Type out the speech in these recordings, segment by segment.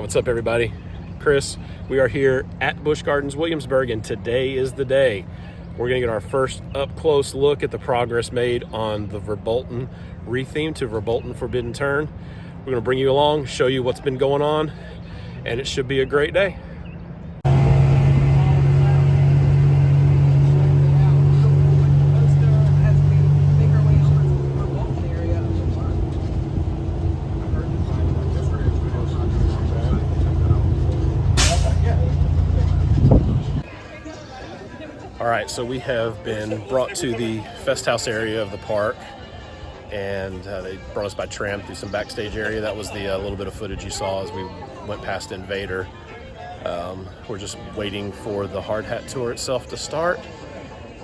What's up, everybody? Chris. We are here at Busch Gardens, Williamsburg, and today is the day. We're going to get our first up-close look at the progress made on the Verbolten retheme to Verbolten Forbidden Turn. We're going to bring you along, show you what's been going on, and it should be a great day. All right, so we have been brought to the Fest House area of the park, and they brought us by tram through some backstage area. That was the little bit of footage you saw as we went past Invader. We're just waiting for the hard hat tour itself to start,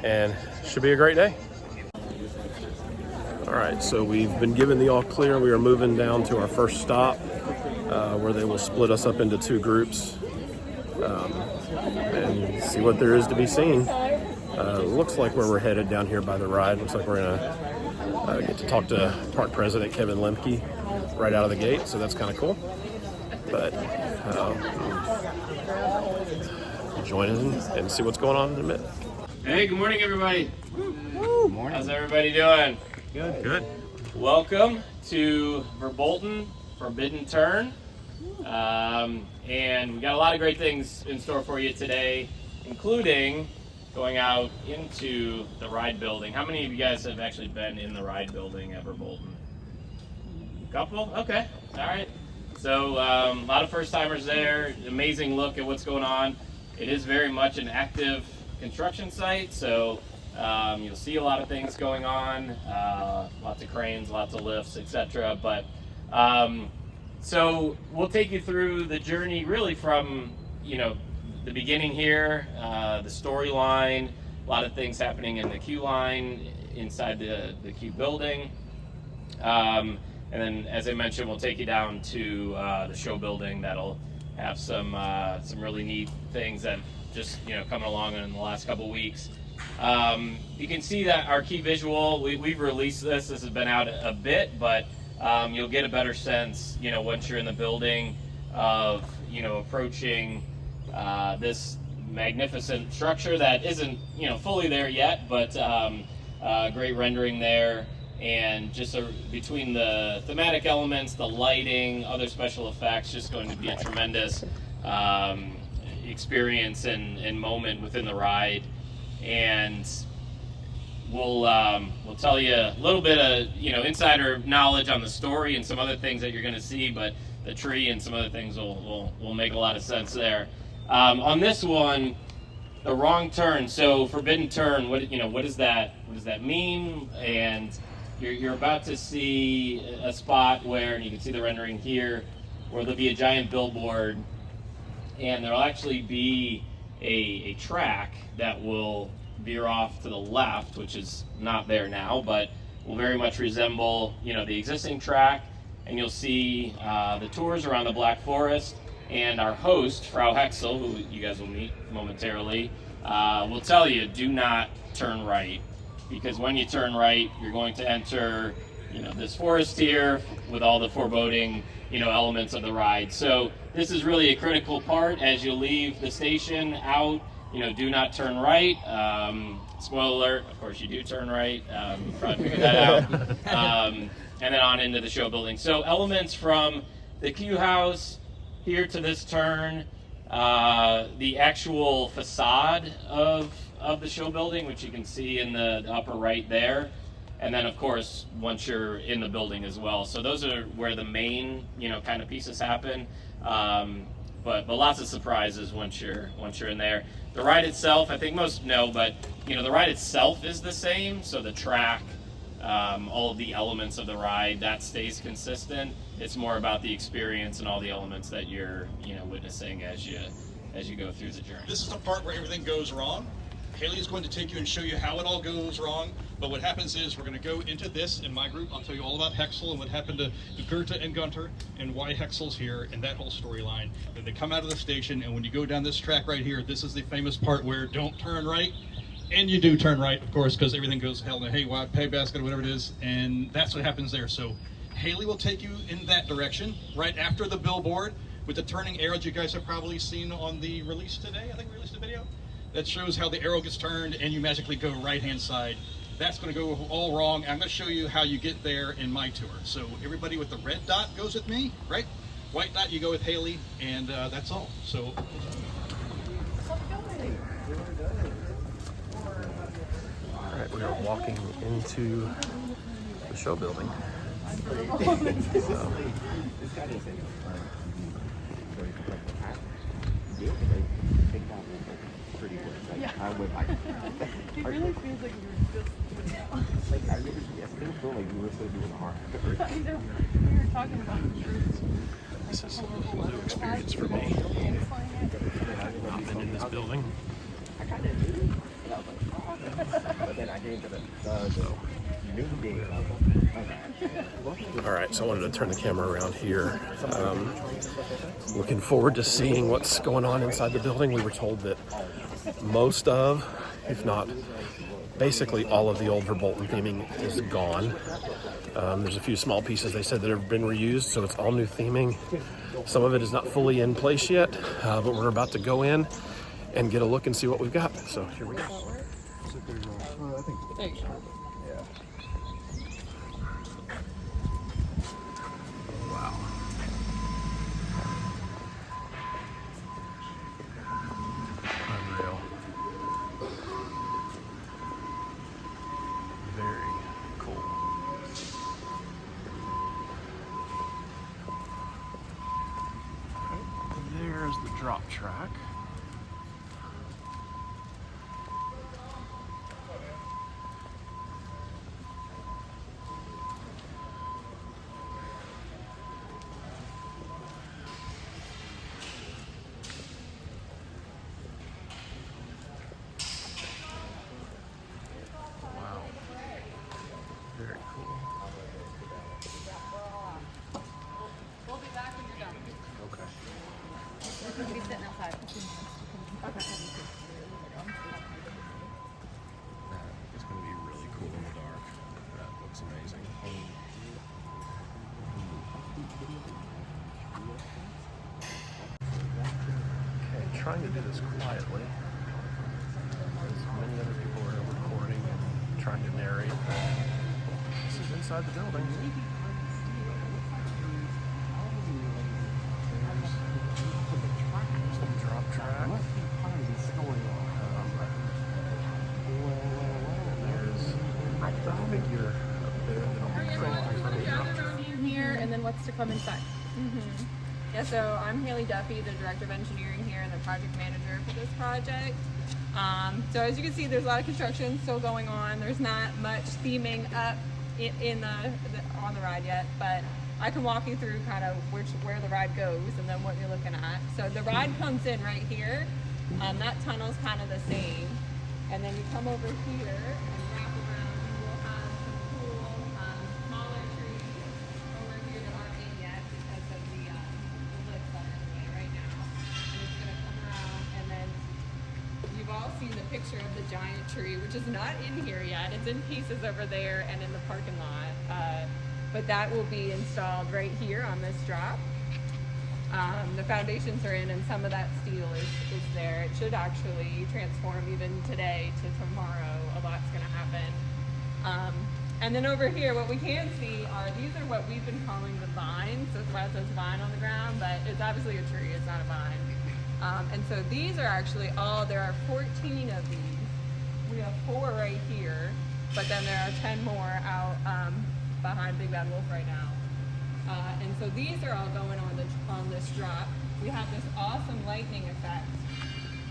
and it should be a great day. All right, so we've been given the all clear. We are moving down to our first stop, where they will split us up into two groups and see what there is to be seen. Looks like where we're headed down here by the ride. Looks like we're gonna get to talk to Park President Kevin Lemke right out of the gate, so that's kind of cool. But join us and see what's going on in a minute. Hey, good morning, everybody. Good morning. How's everybody doing? Good. Welcome to Verbolten Forbidden Turn. And we got a lot of great things in store for you today, including going out into the ride building. How many of you guys have actually been in the ride building at Verbolten? Couple? Okay. All right. So a lot of first timers there. Amazing look at what's going on. It is very much an active construction site, so you'll see a lot of things going on, lots of cranes, lots of lifts, etc. But so we'll take you through the journey really from, the beginning here, the storyline, a lot of things happening in the queue line inside the queue building. And then, as I mentioned, we'll take you down to the show building that'll have some really neat things that just, coming along in the last couple weeks. You can see that our key visual, we've released this has been out a bit, but you'll get a better sense, once you're in the building of, approaching this magnificent structure that isn't, fully there yet, but great rendering there. And just between the thematic elements, the lighting, other special effects, just going to be a tremendous experience and moment within the ride. And we'll tell you a little bit of insider knowledge on the story and some other things that you're going to see, but the tree and some other things will make a lot of sense there. On this one, the wrong turn. So forbidden turn. What does that mean? And you're about to see a spot where, and you can see the rendering here, where there'll be a giant billboard, and there'll actually be a track that will veer off to the left, which is not there now, but will very much resemble, the existing track. And you'll see the tours around the Black Forest, and our host, Frau Hexel, who you guys will meet momentarily, will tell you, do not turn right, because when you turn right, you're going to enter, this forest here with all the foreboding, elements of the ride. So this is really a critical part as you leave the station out. Do not turn right. Spoiler alert, of course you do turn right. You probably figured that out. And then on into the show building. So elements from the queue house here to this turn, the actual facade of the show building, which you can see in the upper right there. And then, of course, once you're in the building as well. So those are where the main, kind of pieces happen. But lots of surprises once you're in there. The ride itself, I think most know, but the ride itself is the same. So the track, all of the elements of the ride, that stays consistent. It's more about the experience and all the elements that you're witnessing as you go through the journey. This is the part where everything goes wrong. Haley is going to take you and show you how it all goes wrong. But what happens is we're going to go into this in my group. I'll tell you all about Hexel and what happened to Goethe and Gunter and why Hexel's here and that whole storyline. Then they come out of the station, and when you go down this track right here, this is the famous part where don't turn right. And you do turn right, of course, because everything goes hell in a haywire, pay basket, whatever it is. And that's what happens there. So Haley will take you in that direction right after the billboard. with the turning arrows you guys have probably seen on the release today. I think we released a video that shows how the arrow gets turned and you magically go right-hand side. That's going to go all wrong. I'm going to show you how you get there in my tour. So everybody with the red dot goes with me, right? White dot, you go with Haley, and that's all. So. All right, we are walking into the show building. It really feels like you were just like I still feel like you were still doing the hard. I know. We were talking about This is a new experience for me. I've been in this building. I kind of knew, and I was like, oh. But then I came to the new day. All right, so I wanted to turn the camera around here. Looking forward to seeing what's going on inside the building. We were told that most of, if not basically all of the old Verbolten theming is gone. There's a few small pieces they said that have been reused, so it's all new theming. Some of it is not fully in place yet, but we're about to go in and get a look and see what we've got. So here we go. Wow. Unreal. Very cool. There's the drop track. Wow. Very cool. We'll be back when you're done. Okay. We're going to be sitting outside. That is going to be really cool in the dark. That looks amazing. Okay, trying to do this quietly. As many other people are recording and trying to narrate. This is inside the building. There's the drop track. There's a figure up there that'll be crazy. Here, and then what's to come inside. Yeah, so I'm Haley Duffy, the Director of Engineering here and the project manager for this project. So as you can see, there's a lot of construction still going on. There's not much theming up on the ride yet, but I can walk you through kind of where the ride goes and then what you're looking at. So the ride comes in right here. That tunnel's kind of the same. And then you come over here and wrap around. You will have some cool, smaller trees over here that aren't in yet because of the lifts that are in the way right now. And it's going to come around, and then you've all seen the picture of the giant tree, which is not in here yet. It's in pieces over there and in the parking lot. But that will be installed right here on this drop. The foundations are in and some of that steel is there. It should actually transform even today to tomorrow. A lot's gonna happen. And then over here, what we can see are, these are what we've been calling the vines. So that's why it says vine on the ground, but it's obviously a tree, it's not a vine. And so these are actually there are 14 of these. We have 4 right here, but then there are 10 more out behind Big Bad Wolf right now. And so these are all going on this drop. We have this awesome lightning effect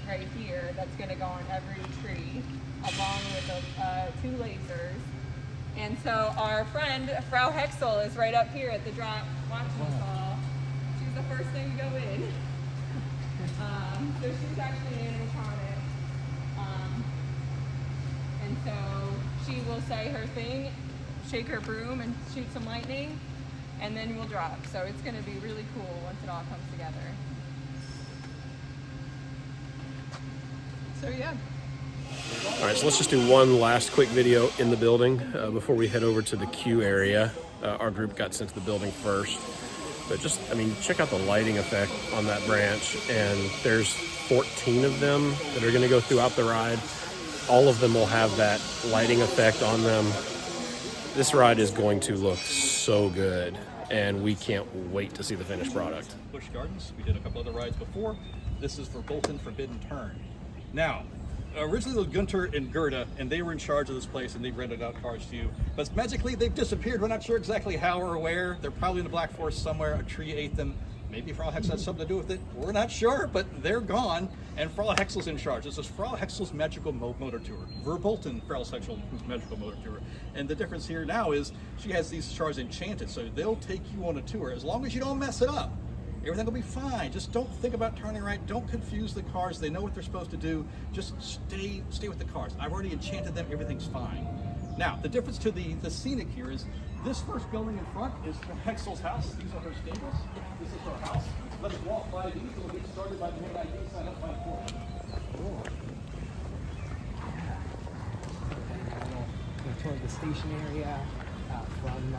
right here that's going to go on every tree, along with the 2 lasers. And so our friend, Frau Hexel, is right up here at the drop watching us all. She's the first thing to go in. So she's actually an animatronic. And so she will say her thing, shake her broom and shoot some lightning, and then we'll drop. So it's going to be really cool once it all comes together. So yeah. All right, so let's just do one last quick video in the building before we head over to the queue area. Our group got sent to the building first. But just, I mean, check out the lighting effect on that branch, and there's 14 of them that are going to go throughout the ride. All of them will have that lighting effect on them. This ride is going to look so good, and we can't wait to see the finished product. Busch Gardens, we did a couple other rides before. This is Verbolten Forbidden Turn. Now, originally it was Gunter and Gerda, and they were in charge of this place, and they rented out cars to you. But magically, they've disappeared. We're not sure exactly how or where. They're probably in the Black Forest somewhere. A tree ate them. Maybe Frau Hexel had something to do with it. We're not sure, but they're gone, and Frau Hexel's in charge. This is Frau Hexel's Magical Motor Tour. Verbolten Frau Hexel's Magical Motor Tour. And the difference here now is she has these cars enchanted, so they'll take you on a tour as long as you don't mess it up. Everything will be fine. Just don't think about turning right. Don't confuse the cars. They know what they're supposed to do. Just stay with the cars. I've already enchanted them. Everything's fine. Now, the difference to the scenic here is this first building in front is Hexel's house. These are her stables. This is her house. Let us walk by these. We'll get started by the main ID sign up by 4. Cool. Toward the station area from the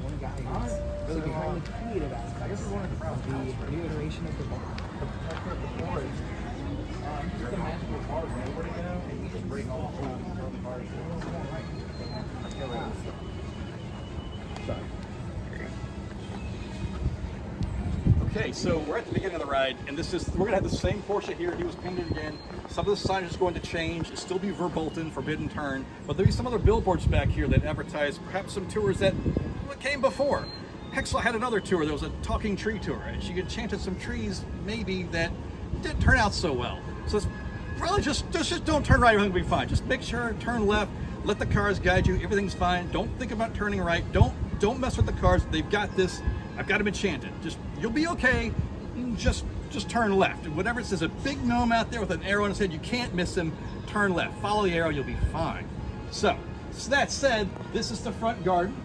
one guy who's really behind the creative aspects of the new iteration of the bar. Just the magical cars know where to go, and we just bring all the cars. Okay, so we're at the beginning of the ride, and we're gonna have the same Porsche here. He was painted again. Some of the signage is going to change. It'll still be Verbolten, Forbidden Turn, but there'll be some other billboards back here that advertise perhaps some tours that came before. Hexel had another tour. There was a talking tree tour, and she enchanted some trees maybe that didn't turn out so well. So it's probably just don't turn right. Everything will be fine. Just make sure, turn left. Let the cars guide you. Everything's fine. Don't think about turning right. Don't mess with the cars. They've got this. I've got them enchanted. You'll be okay. Just turn left. Whatever it says, a big gnome out there with an arrow on his head, you can't miss him. Turn left. Follow the arrow. You'll be fine. So that said, this is the front garden.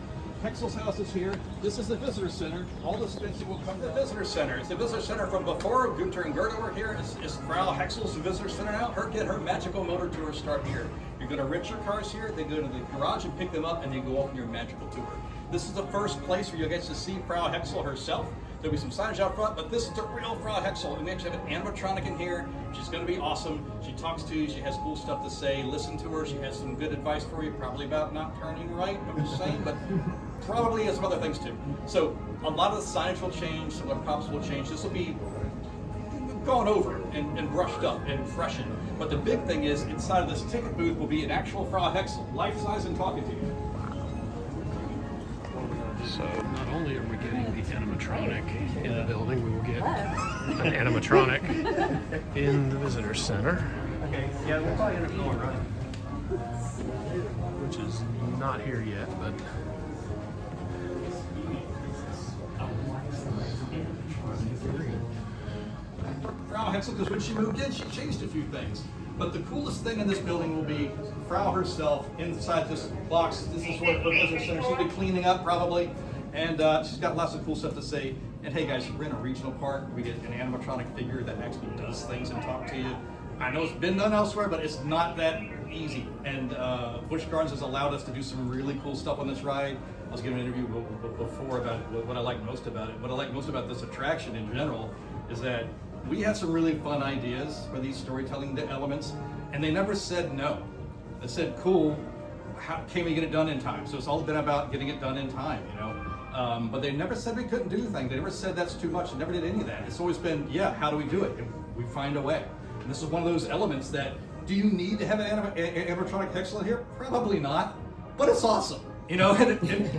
Hexel's house is here. This is the visitor center. All the fencing will come to the visitor center. It's the visitor center from before Gunter and Gerda were here. It's Frau Hexel's visitor center now. Her magical motor tours start here. You're going to rent your cars here. They go to the garage and pick them up, and you go off on your magical tour. This is the first place where you'll get to see Frau Hexel herself. There'll be some signage out front, but this is the real Frau Hexel. And we actually have an animatronic in here. She's going to be awesome. She talks to you. She has cool stuff to say. Listen to her. She has some good advice for you, probably about not turning right, I'm just saying, but probably has some other things too. So a lot of the signage will change. Some of the props will change. This will be gone over and brushed up and freshened. But the big thing is inside of this ticket booth will be an actual Frau Hexel, life-size and talking to you. So not only are we getting the animatronic in the building, we will get an animatronic in the visitor center. Okay, yeah, we'll probably end up going right. Which is not here yet, but Frau Hexel, because when she moved in, she changed a few things. But the coolest thing in this building will be Frau herself inside this box. This is where her visitor center. She'll be cleaning up probably, and she's got lots of cool stuff to say. And hey guys, we're in a regional park. We get an animatronic figure that actually does things and talk to you. I know it's been done elsewhere, but it's not that easy. And Busch Gardens has allowed us to do some really cool stuff on this ride. I was giving an interview before about what I like most about it. What I like most about this attraction in general is that we had some really fun ideas for these storytelling elements, and they never said no. They said, cool, how can we get it done in time? So it's all been about getting it done in time, you know? But they never said we couldn't do things. They never said that's too much. They never did any of that. It's always been, yeah, how do we do it? And we find a way. And this is one of those elements that, do you need to have an animatronic Hexel in here? Probably not, but it's awesome. You know, and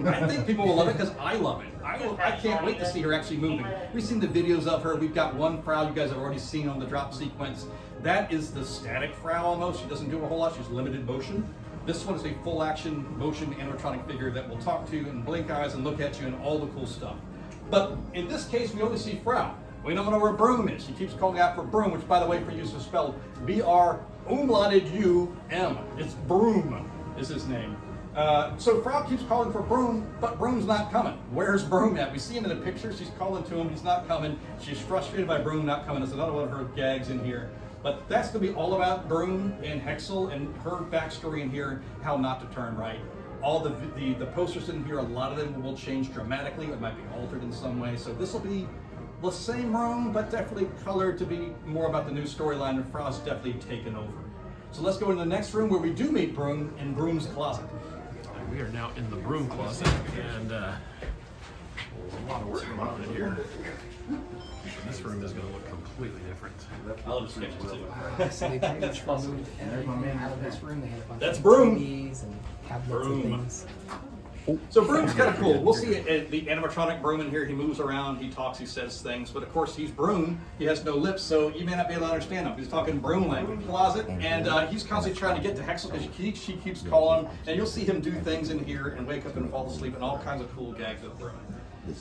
I think people will love it because I love it. I can't wait to see her actually moving. We've seen the videos of her. We've got one Frau you guys have already seen on the drop sequence. That is the static Frau almost. She doesn't do a whole lot. She's limited motion. This one is a full action motion animatronic figure that will talk to you and blink eyes and look at you and all the cool stuff. But in this case, we only see Frau. We don't know where Broom is. She keeps calling out for Broom, which by the way, for you is spelled B-R-umlauted-U-M. It's Broom is his name. So Frau keeps calling for Broom, but Broom's not coming. Where's Broom at? We see him in the picture. She's calling to him. He's not coming. She's frustrated by Broom not coming. It's another one of her gags in here. But that's going to be all about Broom and Hexel and her backstory in here, how not to turn right. all the posters in here, a lot of them will change dramatically. It might be altered in some way. So this will be the same room, but definitely colored to be more about the new storyline, and Frau's definitely taken over. So let's go into the next room where we do meet Broom in Broom's closet. We are now in the broom closet, and there's a lot of work going on in here. This room is going to look completely different. I'll just sketch it too. So they pretty much removed everything out of this room. They had a bunch That's of Broom. TVs and tablets Broom. and things. So Broom's kind of cool. We'll see the animatronic Broom in here. He moves around, he talks, he says things, but of course he's Broom. He has no lips, so you may not be able to understand him. He's talking Broom language. Closet, and he's constantly trying to get to Hexel because she keeps calling, and you'll see him do things in here and wake up and fall asleep and all kinds of cool gags with Broom.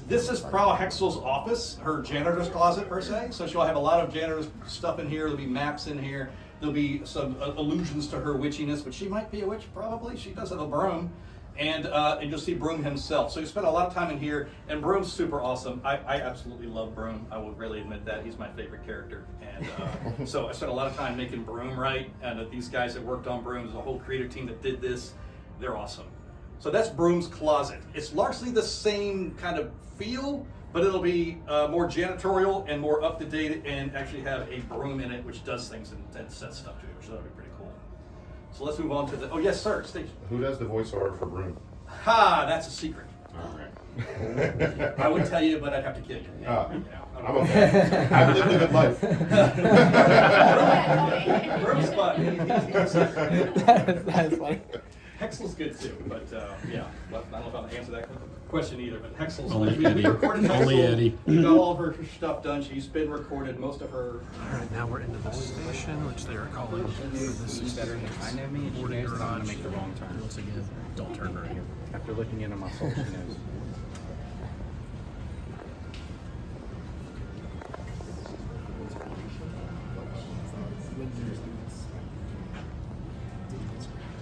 This is Frau Hexel's office, her janitor's closet per se. So she'll have a lot of janitor's stuff in here. There'll be maps in here. There'll be some allusions to her witchiness, but she might be a witch probably. She does have a broom. And you'll see Broom himself. So you spend a lot of time in here, and Broom's super awesome. I absolutely love Broom. I will really admit that. He's my favorite character. And so I spent a lot of time making Broom right, and these guys that worked on Broom, there's a whole creative team that did this. They're awesome. So that's Broom's closet. It's largely the same kind of feel, but it'll be more janitorial and more up-to-date, and actually have a broom in it, which does things and sets stuff to it, which that'll be pretty cool. So let's move on to the, oh yes sir, stage. Who does the voiceover for Broom? Ha, that's a secret. Alright. I would tell you, but I'd have to kill you. I'm okay. I've lived a good life. Broom's fun. That's funny. Hexel's good too, but yeah, well, I don't know if I'll answer that question either, but Hexel's Only we Eddie. recorded Hexel. Only Eddie. We got all of her stuff done. She's been recorded, most of her. All right, now we're into the station, which they are calling. This is better than kind of me, and she boarding knows that I'm garage. gonna make the wrong turn. Once again, don't turn right here. After looking into my soul, she knows.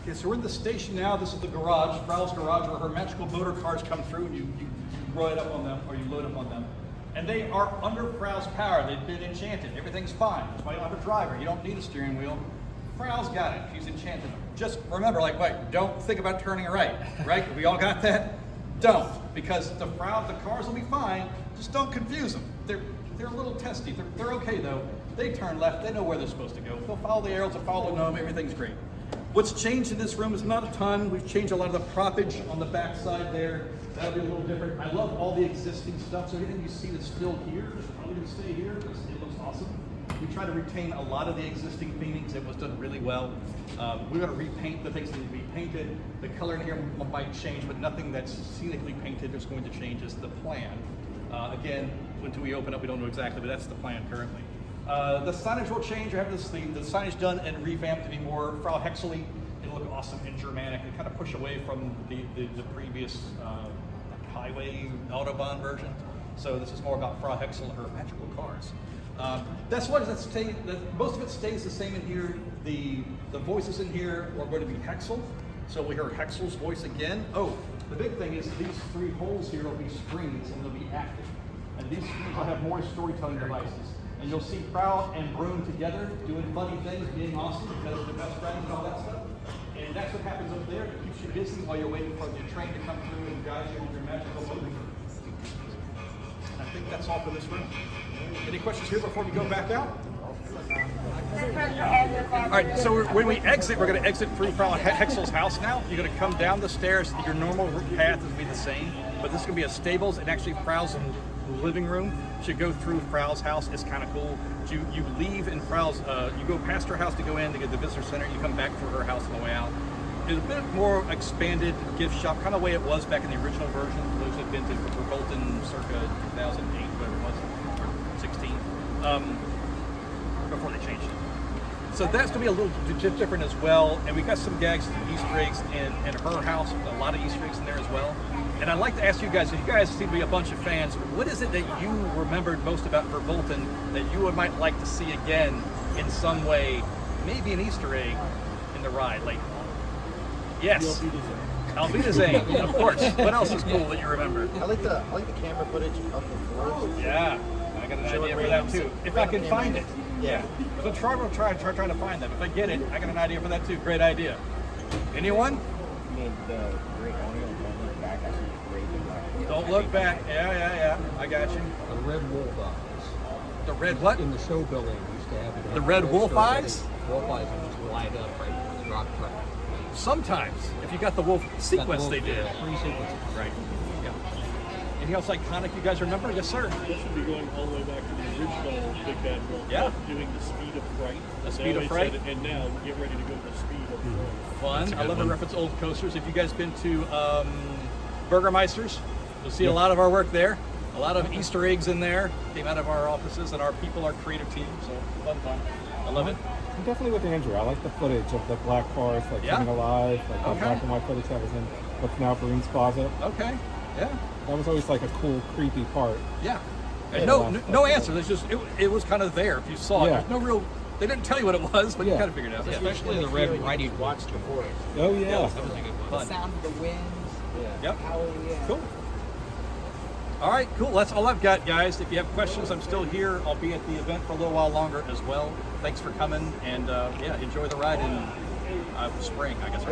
Okay, so we're in the station now. This is the garage, Frau's garage, where her magical motor cars come through, and you ride up on them, or you load up on them. And they are under Frau's power. They've been enchanted. Everything's fine. That's why you don't have a driver. You don't need a steering wheel. Frau's got it. She's enchanted them. Just remember, like, don't think about turning right. Right? We all got that? Don't, because the cars will be fine. Just don't confuse them. They're a little testy. They're okay though. They turn left. They know where they're supposed to go. They'll follow the arrows. They'll follow the gnome. Everything's great. What's changed in this room is not a ton. We've changed a lot of the proppage on the back side there. That'll be a little different. I love all the existing stuff. So everything you see that's still here is probably going to stay here because it looks awesome. We try to retain a lot of the existing paintings. It was done really well. We're going to repaint the things that need to be painted. The color in here might change, but nothing that's scenically painted is going to change is the plan. Again, until we open up, we don't know exactly, but that's the plan currently. The signage will change. We're having the signage done and revamped to be more Frau Hexel-y. It'll look awesome and Germanic and kind of push away from the previous highway Autobahn version. So this is more about Frau Hexel and her magical cars. Most of it stays the same in here. The voices in here are going to be Hexel. So we hear Hexel's voice again. Oh, the big thing is these three holes here will be screens and they'll be active. And these screens will have more storytelling devices. And you'll see Frau and Broom together doing funny things, being awesome because they're best friends and all that stuff. And that's what happens up there. It keeps you busy while you're waiting for the train to come through and guide you on your magical motor. I think that's all for this room. Any questions here before we go back out? All right, so when we exit, we're going to exit through Frau Hexel's house now. You're going to come down the stairs. Your normal path will be the same, but this is going to be a stables and actually Frau's living room. You go through Frau's house. It's kind of cool. You leave in Frau's, you go past her house to go in to get the visitor center. You come back through her house on the way out. It's a bit more expanded gift shop, kind of the way it was back in the original version. Those have been to Verbolten circa 2008, whatever it was, or 16, before they changed it. So that's going to be a little different as well. And we got some gags and Easter eggs in her house, a lot of Easter eggs in there as well. And I'd like to ask you guys, if you guys seem to be a bunch of fans, what is it that you remembered most about Verbolten that you might like to see again in some way, maybe an Easter egg in the ride? Like, yes, Alvita Zane, of course. What else is cool that you remember? I like the camera footage of the forest. Yeah, I got an idea for that too. If I can find it. Yeah. So try trying to find that. If I get it, I got an idea for that too. Great idea. Anyone? mean, the great owner don't look back. Actually, great big black. Don't look back. Yeah. I got you. The red wolf eyes. The red what? In the show building, we used to have The red wolf eyes? Wolf eyes would just light up right when the drop track. Sometimes, if you got the wolf sequence, they did. 3 sequences. Right. Yeah. Anything else iconic you guys remember? Yes, sir. This would be going all the way back to the original Big Bad Wolf. Yeah. Doing the speed of fright. The speed of fright. And now get ready to go to the speed of fright. Fun. I love to reference old coasters. If you guys been to Burgermeister's, you'll see a lot of our work there. A lot of Easter eggs in there. Came out of our offices and our people, our creative team. So fun. I love it. I'm definitely with Andrew. I like the footage of the Black Forest, like coming alive, like the black and white footage that was in what's now Broom's closet. Okay. Yeah. That was always like a cool, creepy part. Yeah. And no answer. There's just it was kind of there if you saw it. Yeah. There's no real. They didn't tell you what it was, but you kind of figured it out. Especially the red riding watched before it. Oh yeah. That was a good The fun. sound of the winds. Yep. Howling, yeah. Cool. All right, cool. That's all I've got, guys. If you have questions, I'm still here. I'll be at the event for a little while longer as well. Thanks for coming, and enjoy the ride in spring, I guess.